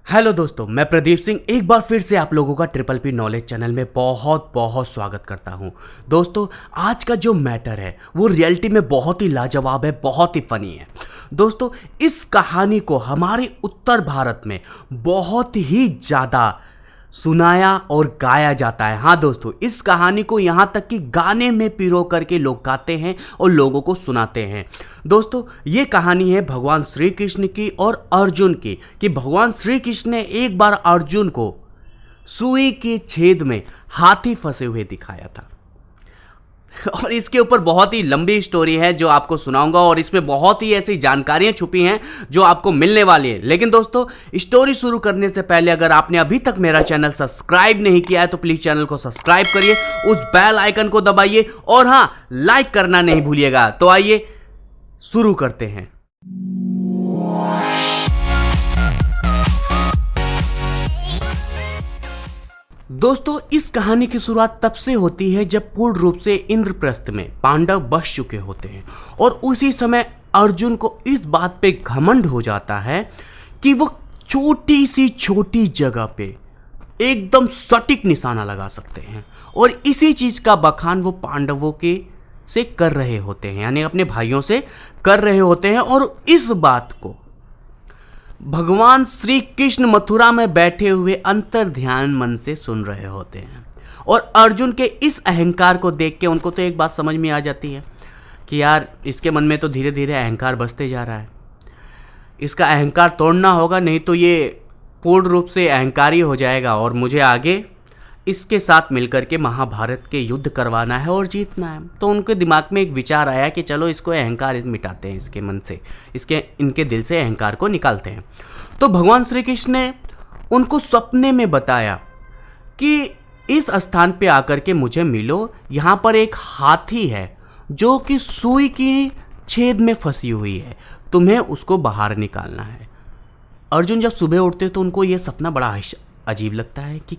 Hello दोस्तों, मैं प्रदीप सिंह एक बार फिर से आप लोगों का ट्रिपल पी नॉलेज चैनल में बहुत बहुत स्वागत करता हूं। दोस्तों, आज का जो मैटर है वो रियलिटी में बहुत ही लाजवाब है, बहुत ही फनी है। दोस्तों, इस कहानी को हमारे उत्तर भारत में बहुत ही ज़्यादा सुनाया और गाया जाता है। हाँ दोस्तों, इस कहानी को यहाँ तक कि गाने में पिरो करके लोग गाते हैं और लोगों को सुनाते हैं। दोस्तों, ये कहानी है भगवान श्री कृष्ण की और अर्जुन की, कि भगवान श्री कृष्ण ने एक बार अर्जुन को सुई के छेद में हाथी फंसे हुए दिखाया था। और इसके ऊपर बहुत ही लंबी स्टोरी है जो आपको सुनाऊंगा, और इसमें बहुत ही ऐसी जानकारियां छुपी हैं जो आपको मिलने वाली है। लेकिन दोस्तों, स्टोरी शुरू करने से पहले अगर आपने अभी तक मेरा चैनल सब्सक्राइब नहीं किया है तो प्लीज चैनल को सब्सक्राइब करिए, उस बेल आइकन को दबाइए और हाँ, लाइक करना नहीं भूलिएगा। तो आइए शुरू करते हैं। दोस्तों, इस कहानी की शुरुआत तब से होती है जब पूर्ण रूप से इंद्रप्रस्थ में पांडव बस चुके होते हैं, और उसी समय अर्जुन को इस बात पे घमंड हो जाता है कि वो छोटी सी छोटी जगह पे एकदम सटीक निशाना लगा सकते हैं, और इसी चीज का बखान वो पांडवों के से कर रहे होते हैं, यानी अपने भाइयों से कर रहे होते हैं। और इस बात को भगवान श्री कृष्ण मथुरा में बैठे हुए अंतर ध्यान मन से सुन रहे होते हैं, और अर्जुन के इस अहंकार को देख के उनको तो एक बात समझ में आ जाती है कि यार, इसके मन में तो धीरे धीरे अहंकार बसते जा रहा है, इसका अहंकार तोड़ना होगा, नहीं तो ये पूर्ण रूप से अहंकारी हो जाएगा और मुझे आगे इसके साथ मिलकर के महाभारत के युद्ध करवाना है और जीतना है। तो उनके दिमाग में एक विचार आया कि चलो इसको अहंकार मिटाते हैं, इसके मन से, इनके दिल से अहंकार को निकालते हैं। तो भगवान श्री कृष्ण ने उनको सपने में बताया कि इस स्थान पे आकर के मुझे मिलो, यहाँ पर एक हाथी है जो कि सुई की छेद में फंसी हुई है, तुम्हें उसको बाहर निकालना है। अर्जुन जब सुबह उठते तो उनको ये सपना बड़ा अजीब लगता है कि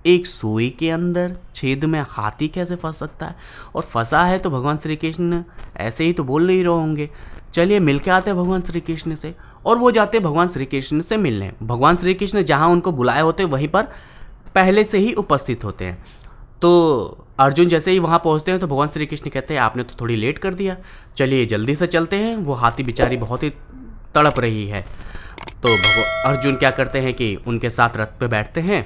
एक सुई के अंदर छेद में हाथी कैसे फंस सकता है, और फंसा है तो भगवान श्री कृष्ण ऐसे ही तो बोल नहीं रहे होंगे। चलिए मिल के आते हैं भगवान श्री कृष्ण से, और वो जाते हैं भगवान श्री कृष्ण से मिलने। भगवान श्री कृष्ण जहाँ उनको बुलाए होते वहीं पर पहले से ही उपस्थित होते हैं। तो अर्जुन जैसे ही वहाँ पहुँचते हैं तो भगवान श्री कृष्ण कहते हैं आपने तो थोड़ी लेट कर दिया, चलिए जल्दी से चलते हैं, वो हाथी बेचारी बहुत ही तड़प रही है। तो अर्जुन क्या करते हैं कि उनके साथ रथ पे बैठते हैं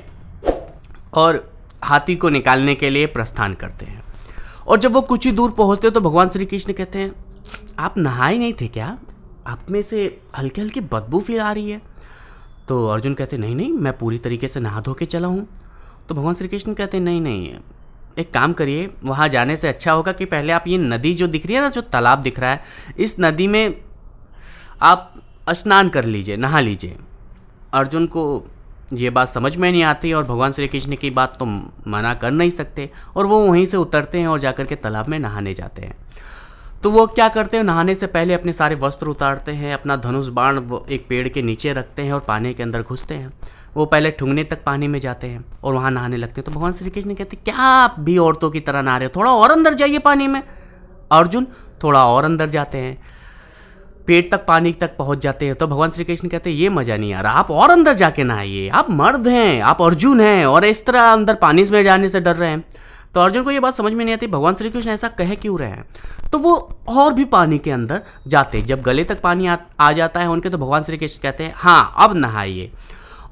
और हाथी को निकालने के लिए प्रस्थान करते हैं। और जब वो कुछ ही दूर पहुंचते तो भगवान श्री कृष्ण कहते हैं आप नहाए नहीं थे क्या, आप में से हल्की हल्की बदबू फिर आ रही है। तो अर्जुन कहते नहीं नहीं, मैं पूरी तरीके से नहा धो के चला हूँ। तो भगवान श्री कृष्ण कहते नहीं नहीं, एक काम करिए, वहाँ जाने से अच्छा होगा कि पहले आप ये नदी जो दिख रही है ना, जो तालाब दिख रहा है, इस नदी में आप स्नान कर लीजिए, नहा लीजिए। अर्जुन को ये बात समझ में नहीं आती और भगवान श्री कृष्ण की बात तो मना कर नहीं सकते, और वो वहीं से उतरते हैं और जाकर के तालाब में नहाने जाते हैं। तो वो क्या करते हैं, नहाने से पहले अपने सारे वस्त्र उतारते हैं, अपना धनुष बाण वो एक पेड़ के नीचे रखते हैं और पानी के अंदर घुसते हैं। वो पहले ठुंगने तक पानी में जाते हैं और वहाँ नहाने लगते हैं। तो भगवान श्री कृष्ण कहते क्या आप भी औरतों की तरह नहा रहे हो, थोड़ा और अंदर जाइए पानी में। अर्जुन थोड़ा और अंदर जाते हैं, पेट तक पानी तक पहुंच जाते हैं। तो भगवान श्री कृष्ण कहते हैं ये मजा नहीं आ रहा, आप और अंदर जाके नहाइए, आप मर्द हैं, आप अर्जुन हैं, और इस तरह अंदर पानी में जाने से डर रहे हैं। तो अर्जुन को ये बात समझ में नहीं आती भगवान श्री कृष्ण ऐसा कह क्यों रहे हैं। तो वो और भी पानी के अंदर जाते, जब गले तक पानी आ जाता है उनके, तो भगवान श्री कृष्ण कहते हैं हाँ अब नहाइए।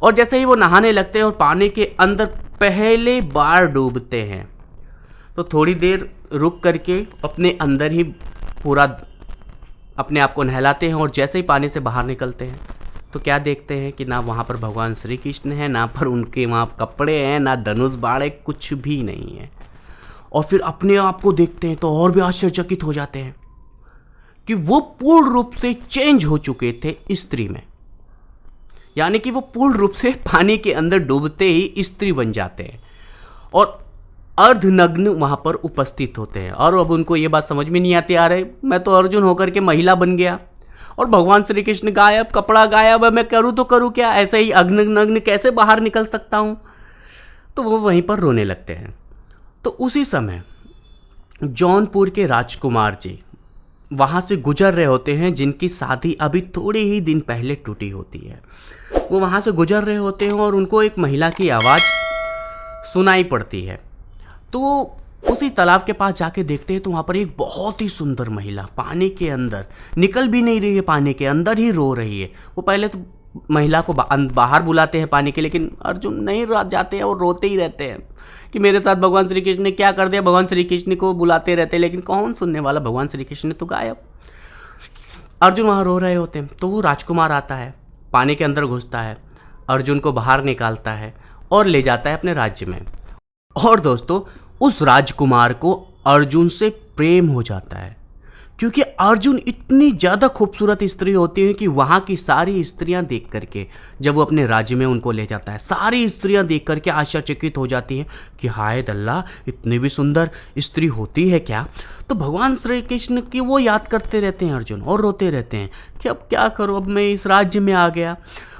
और जैसे ही वो नहाने लगते हैं और पानी के अंदर पहले बार डूबते हैं, तो थोड़ी देर रुक करके अपने अंदर ही पूरा अपने आप को नहलाते हैं, और जैसे ही पानी से बाहर निकलते हैं तो क्या देखते हैं कि ना वहाँ पर भगवान श्री कृष्ण है, ना पर उनके वहाँ कपड़े हैं, ना धनुष बाण है, कुछ भी नहीं है। और फिर अपने आप को देखते हैं तो और भी आश्चर्यचकित हो जाते हैं कि वो पूर्ण रूप से चेंज हो चुके थे स्त्री में, यानी कि वो पूर्ण रूप से पानी के अंदर डूबते ही स्त्री बन जाते हैं और अर्धनग्न वहां पर उपस्थित होते हैं। और अब उनको ये बात समझ में नहीं आती, आ रहे मैं तो अर्जुन होकर के महिला बन गया और भगवान श्री कृष्ण गायब, कपड़ा गायब है, मैं करूँ तो करूँ क्या, ऐसे ही अग्नग्न कैसे बाहर निकल सकता हूँ। तो वो वहीं पर रोने लगते हैं। तो उसी समय जौनपुर के राजकुमार जी वहाँ से गुजर रहे होते हैं, जिनकी शादी अभी थोड़े ही दिन पहले टूटी होती है। वो वहाँ से गुजर रहे होते हैं और उनको एक महिला की आवाज़ सुनाई पड़ती है। तो उसी तालाब के पास जाके देखते हैं तो वहाँ पर एक बहुत ही सुंदर महिला पानी के अंदर निकल भी नहीं रही है, पानी के अंदर ही रो रही है। वो पहले तो महिला को बाहर बुलाते हैं पानी के, लेकिन अर्जुन नहीं जाते हैं और रोते ही रहते हैं कि मेरे साथ भगवान श्री कृष्ण ने क्या कर दिया। भगवान श्री कृष्ण को बुलाते रहते हैं लेकिन कौन सुनने वाला, भगवान श्री कृष्ण ने तो गायब। अर्जुन वहाँ रो रहे होते हैं तो वो राजकुमार आता है, पानी के अंदर घुसता है, अर्जुन को बाहर निकालता है और ले जाता है अपने राज्य में। और दोस्तों उस राजकुमार को अर्जुन से प्रेम हो जाता है, क्योंकि अर्जुन इतनी ज़्यादा खूबसूरत स्त्री होती है कि वहाँ की सारी स्त्रियाँ देख करके जब वो अपने राज्य में उनको ले जाता है, सारी स्त्रियाँ देख करके आश्चर्यचकित हो जाती हैं कि हाय अल्लाह, इतनी भी सुंदर स्त्री होती है क्या। तो भगवान श्री कृष्ण की वो याद करते रहते हैं अर्जुन और रोते रहते हैं कि अब क्या करूँ, अब मैं इस राज्य में आ गया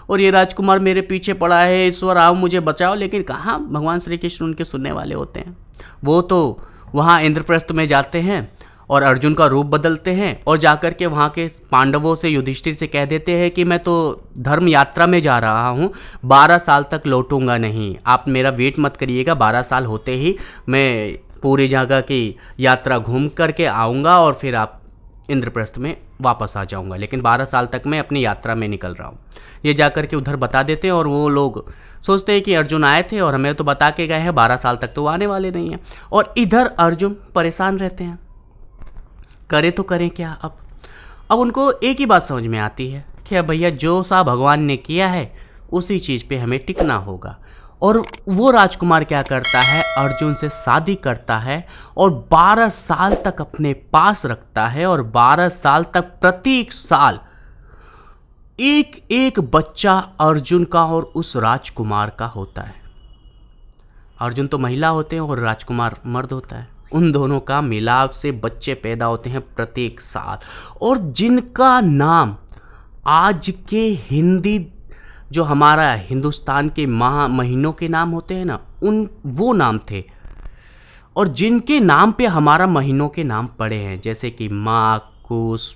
और ये राजकुमार मेरे पीछे पड़ा है, ईश्वर आओ मुझे बचाओ। लेकिन कहाँ भगवान श्री कृष्ण उनके सुनने वाले होते हैं। वो तो वहाँ इंद्रप्रस्थ में जाते हैं और अर्जुन का रूप बदलते हैं और जाकर के वहाँ के पांडवों से, युधिष्ठिर से कह देते हैं कि मैं तो धर्म यात्रा में जा रहा हूँ, 12 साल तक लौटूंगा नहीं, आप मेरा वेट मत करिएगा, 12 साल होते ही मैं पूरी जगह की यात्रा घूम करके आऊँगा और फिर आप इंद्रप्रस्थ में वापस आ जाऊँगा, लेकिन 12 साल तक मैं अपनी यात्रा में निकल रहा हूँ। ये जाकर के उधर बता देते हैं और वो लोग सोचते हैं कि अर्जुन आए थे और हमें तो बता के गए हैं, 12 साल तक तो आने वाले नहीं हैं। और इधर अर्जुन परेशान रहते हैं, करे तो करें क्या। अब उनको एक ही बात समझ में आती है कि अब भैया जो सा भगवान ने किया है उसी चीज़ पे हमें टिकना होगा। और वो राजकुमार क्या करता है, अर्जुन से शादी करता है और 12 साल तक अपने पास रखता है और 12 साल तक प्रत्येक साल एक एक बच्चा अर्जुन का और उस राजकुमार का होता है। अर्जुन तो महिला होते हैं और राजकुमार मर्द होता है, उन दोनों का मिलाप से बच्चे पैदा होते हैं प्रत्येक साल। और जिनका नाम आज के हिंदी जो हमारा हिंदुस्तान के महीनों के नाम होते हैं ना, वो नाम थे। और जिनके नाम पे हमारा महीनों के नाम पड़े हैं, जैसे कि माघ, पुष,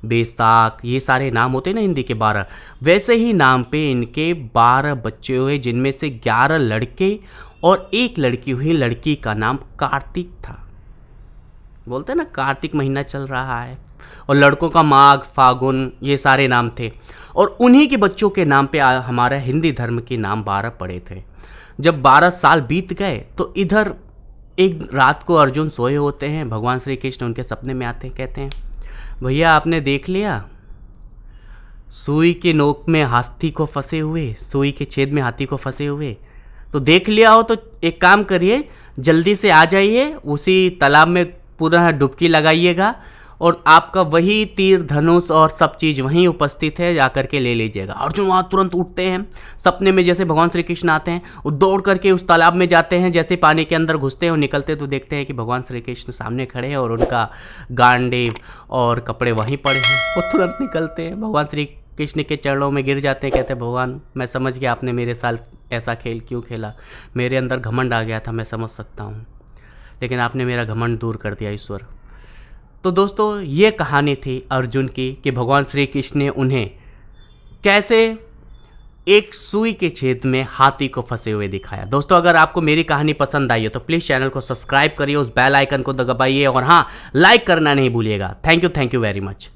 बैसाख, ये सारे नाम होते हैं ना हिंदी के 12, वैसे ही नाम पे इनके 12 बच्चे हुए, जिनमें से 11 लड़के और एक लड़की हुई। लड़की का नाम कार्तिक था। बोलते हैं ना कार्तिक महीना चल रहा है। और लड़कों का माघ, फागुन, ये सारे नाम थे। और उन्हीं के बच्चों के नाम पे हमारा हिंदी धर्म के नाम 12 पड़े थे। जब 12 साल बीत गए तो इधर एक रात को अर्जुन सोए होते हैं, भगवान श्री कृष्ण उनके सपने में आते हैं, कहते हैं भैया आपने देख लिया सुई के नोक में हाथी को फंसे हुए, सुई के छेद में हाथी को फंसे हुए, तो देख लिया हो तो एक काम करिए, जल्दी से आ जाइए, उसी तालाब में पूरा डुबकी लगाइएगा और आपका वही तीर, धनुष और सब चीज़ वहीं उपस्थित है, जाकर के ले लीजिएगा। अर्जुन वहाँ तुरंत उठते हैं, सपने में जैसे भगवान श्री कृष्ण आते हैं, वो दौड़ करके उस तालाब में जाते हैं। जैसे पानी के अंदर घुसते हैं और निकलते तो देखते हैं कि भगवान श्री कृष्ण सामने खड़े हैं और उनका गांडीव और कपड़े वहीं पड़े हैं। वो तुरंत निकलते हैं, भगवान श्री कृष्ण के चरणों में गिर जाते हैं, कहते हैं भगवान मैं समझ गया आपने मेरे साथ ऐसा खेल क्यों खेला, मेरे अंदर घमंड आ गया था, मैं समझ सकता हूँ, लेकिन आपने मेरा घमंड दूर कर दिया ईश्वर। तो दोस्तों ये कहानी थी अर्जुन की कि भगवान श्री कृष्ण ने उन्हें कैसे एक सुई के छेद में हाथी को फंसे हुए दिखाया। दोस्तों अगर आपको मेरी कहानी पसंद आई हो तो प्लीज़ चैनल को सब्सक्राइब करिए, उस बेल आइकन को दबाइए और हाँ, लाइक करना नहीं भूलिएगा। Thank you very much.